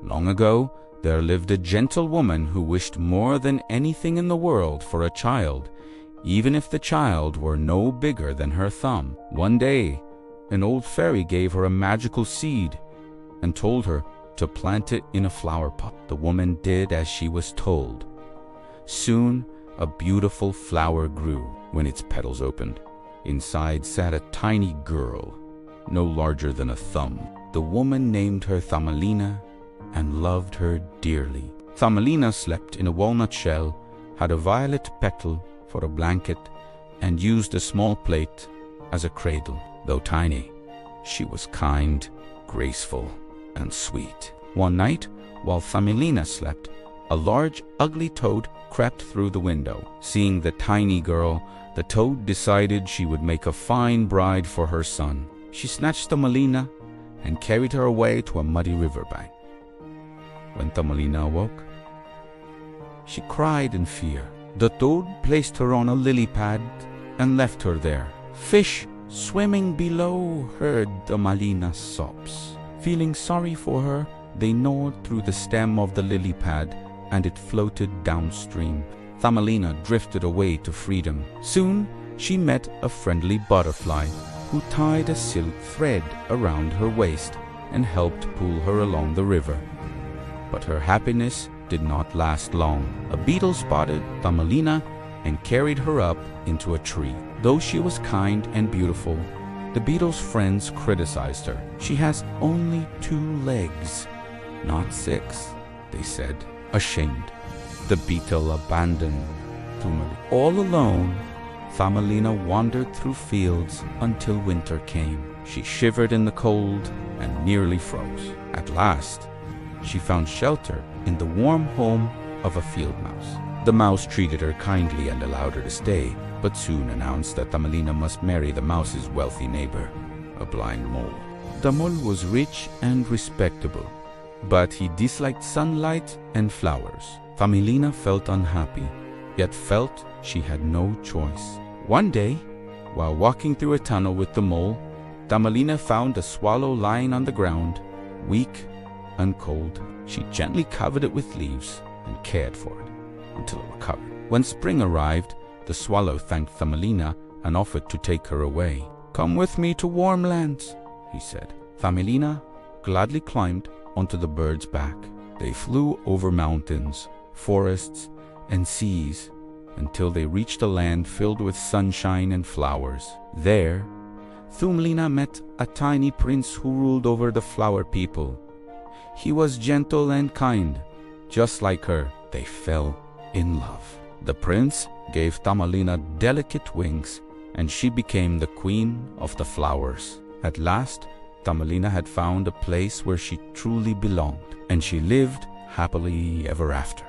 Long ago, there lived a gentle woman who wished more than anything in the world for a child, even if the child were no bigger than her thumb. One day, an old fairy gave her a magical seed and told her to plant it in a flower pot. The woman did as she was told. Soon, a beautiful flower grew. When its petals opened, inside sat a tiny girl, no larger than a thumb. The woman named her Thumbelina and loved her dearly. Thumbelina slept in a walnut shell, had a violet petal for a blanket, and used a small plate as a cradle. Though tiny, she was kind, graceful, and sweet. One night, while Thumbelina slept, a large, ugly toad crept through the window. Seeing the tiny girl, the toad decided she would make a fine bride for her son. She snatched Thumbelina and carried her away to a muddy riverbank. When Thumbelina awoke, she cried in fear. The toad placed her on a lily pad and left her there. Fish swimming below heard Thumbelina's sobs. Feeling sorry for her, they gnawed through the stem of the lily pad and it floated downstream. Thumbelina drifted away to freedom. Soon she met a friendly butterfly who tied a silk thread around her waist and helped pull her along the river. But her happiness did not last long. A beetle spotted Thumbelina and carried her up into a tree. Though she was kind and beautiful, the beetle's friends criticized her. She has only 2 legs, not 6, they said. Ashamed, the beetle abandoned Thumbelina. All alone, Thumbelina wandered through fields until winter came. She shivered in the cold and nearly froze. At last, she found shelter in the warm home of a field mouse. The mouse treated her kindly and allowed her to stay, but soon announced that Thumbelina must marry the mouse's wealthy neighbor, a blind mole. The mole was rich and respectable, but he disliked sunlight and flowers. Thumbelina felt unhappy, yet felt she had no choice. One day, while walking through a tunnel with the mole, Thumbelina found a swallow lying on the ground, weak and cold. She gently covered it with leaves and cared for it until it recovered. When spring arrived, the swallow thanked Thumbelina and offered to take her away. "Come with me to warm lands," he said. Thumbelina gladly climbed onto the bird's back. They flew over mountains, forests, and seas until they reached a land filled with sunshine and flowers. There, Thumbelina met a tiny prince who ruled over the flower people. He was gentle and kind, just like her. They fell in love. The prince gave Thumbelina delicate wings, and she became the queen of the flowers. At last, Thumbelina had found a place where she truly belonged, and she lived happily ever after.